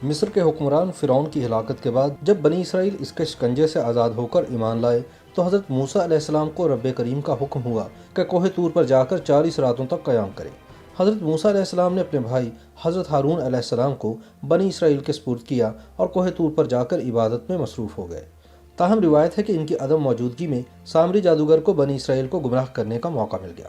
مصر کے حکمران فرعون کی ہلاکت کے بعد جب بنی اسرائیل اس کے شکنجے سے آزاد ہو کر ایمان لائے تو حضرت موسیٰ علیہ السلام کو رب کریم کا حکم ہوا کہ کوہ طور پر جا کر 40 راتوں تک قیام کریں۔ حضرت موسیٰ علیہ السلام نے اپنے بھائی حضرت ہارون علیہ السلام کو بنی اسرائیل کے سپرد کیا اور کوہ طور پر جا کر عبادت میں مصروف ہو گئے۔ تاہم روایت ہے کہ ان کی عدم موجودگی میں سامری جادوگر کو بنی اسرائیل کو گمراہ کرنے کا موقع مل گیا۔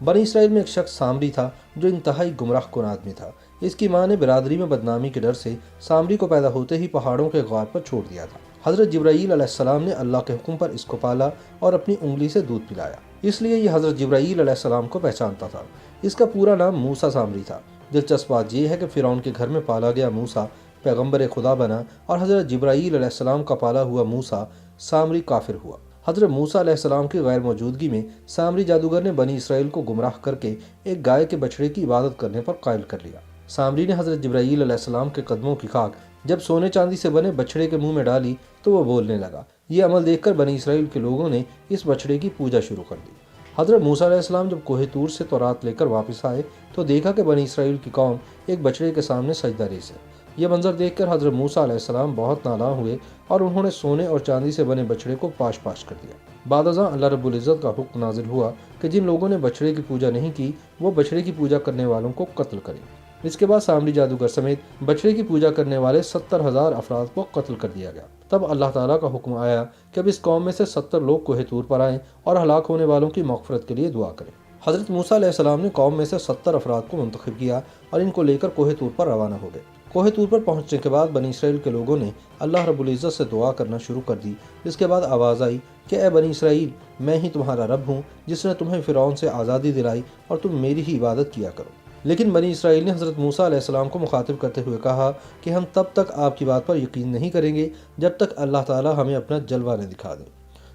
بنی اسرائیل میں ایک شخص سامری تھا جو انتہائی گمراہ کن آدمی تھا۔ اس کی ماں نے برادری میں بدنامی کے ڈر سے سامری کو پیدا ہوتے ہی پہاڑوں کے غار پر چھوڑ دیا تھا۔ حضرت جبرائیل علیہ السلام نے اللہ کے حکم پر اس کو پالا اور اپنی انگلی سے دودھ پلایا، اس لیے یہ حضرت جبرائیل علیہ السلام کو پہچانتا تھا۔ اس کا پورا نام موسیٰ سامری تھا۔ دلچسپ بات یہ ہے کہ فرعون کے گھر میں پالا گیا موسیٰ پیغمبر خدا بنا اور حضرت جبرائیل علیہ السلام کا پالا ہوا موسیٰ سامری کافر ہوا۔ حضرت موسیٰ علیہ السلام کی غیر موجودگی میں سامری جادوگر نے بنی اسرائیل کو گمراہ کر کے ایک گائے کے بچڑے کی عبادت کرنے پر قائل کر لیا۔ سامری نے حضرت جبرائیل علیہ السلام کے قدموں کی خاک جب سونے چاندی سے بنے بچڑے کے منہ میں ڈالی تو وہ بولنے لگا۔ یہ عمل دیکھ کر بنی اسرائیل کے لوگوں نے اس بچڑے کی پوجا شروع کر دی۔ حضرت موسیٰ علیہ السلام جب کوہ طور سے تورات لے کر واپس آئے تو دیکھا کہ بنی اسرائیل کی قوم ایک بچڑے کے سامنے سجدہ ریز ہے۔ یہ منظر دیکھ کر حضرت موسیٰ علیہ السلام بہت نالاں ہوئے اور انہوں نے سونے اور چاندی سے بنے بچڑے کو پاش پاش کر دیا۔ بعد ازاں اللہ رب العزت کا حکم نازل ہوا کہ جن لوگوں نے بچڑے کی پوجا نہیں کی وہ بچڑے کی پوجا کرنے والوں کو قتل کریں۔ اس کے بعد سامری جادوگر سمیت بچڑے کی پوجا کرنے والے 70,000 افراد کو قتل کر دیا گیا۔ تب اللہ تعالیٰ کا حکم آیا کہ اب اس قوم میں سے 70 لوگ کوہ طور پر آئیں اور ہلاک ہونے والوں کی مغفرت کے لیے دعا کریں۔ حضرت موسیٰ علیہ السلام نے قوم میں سے 70 افراد کو منتخب کیا اور ان کو لے کر کوہ طور پر روانہ ہو گئے۔ کوہ طور پر پہنچنے کے بعد بنی اسرائیل کے لوگوں نے اللہ رب العزت سے دعا کرنا شروع کر دی۔ اس کے بعد آواز آئی کہ اے بنی اسرائیل، میں ہی تمہارا رب ہوں جس نے تمہیں فرعون سے آزادی دلائی اور تم میری ہی عبادت کیا کرو۔ لیکن بنی اسرائیل نے حضرت موسیٰ علیہ السلام کو مخاطب کرتے ہوئے کہا کہ ہم تب تک آپ کی بات پر یقین نہیں کریں گے جب تک اللہ تعالیٰ ہمیں اپنا جلوہ نہ دکھا دیں۔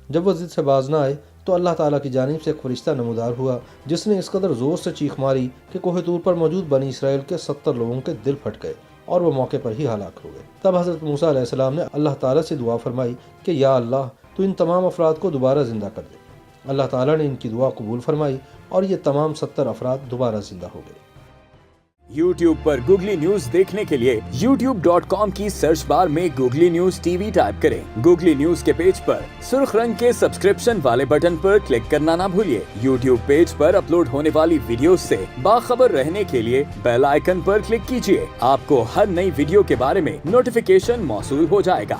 جب وہ ضد سے باز نہ آئے تو اللہ تعالیٰ کی جانب سے ایک فرشتہ نمودار ہوا جس نے اس قدر زور سے چیخ ماری کہ کوہ طور پر موجود بنی اسرائیل کے 70 لوگوں کے دل پھٹ گئے اور وہ موقع پر ہی ہلاک ہو گئے۔ تب حضرت موسیٰ علیہ السلام نے اللہ تعالیٰ سے دعا فرمائی کہ یا اللہ تو ان تمام افراد کو دوبارہ زندہ کر دے۔ اللہ تعالیٰ نے ان کی دعا قبول فرمائی اور یہ تمام 70 افراد دوبارہ زندہ ہو گئے۔ YouTube پر گوگلی نیوز دیکھنے کے لیے youtube.com کی سرچ بار میں googly news T V type کریں۔ گوگلی نیوز کے پیج پر سرخ رنگ کے سبسکرپشن والے بٹن پر کلک کرنا نہ بھولیے۔ YouTube پیج پر اپلوڈ ہونے والی ویڈیوز سے باخبر رہنے کے لیے بیل آئیکن پر کلک کیجیے۔ آپ کو ہر نئی ویڈیو کے بارے میں نوٹیفیکیشن موصول ہو جائے گا۔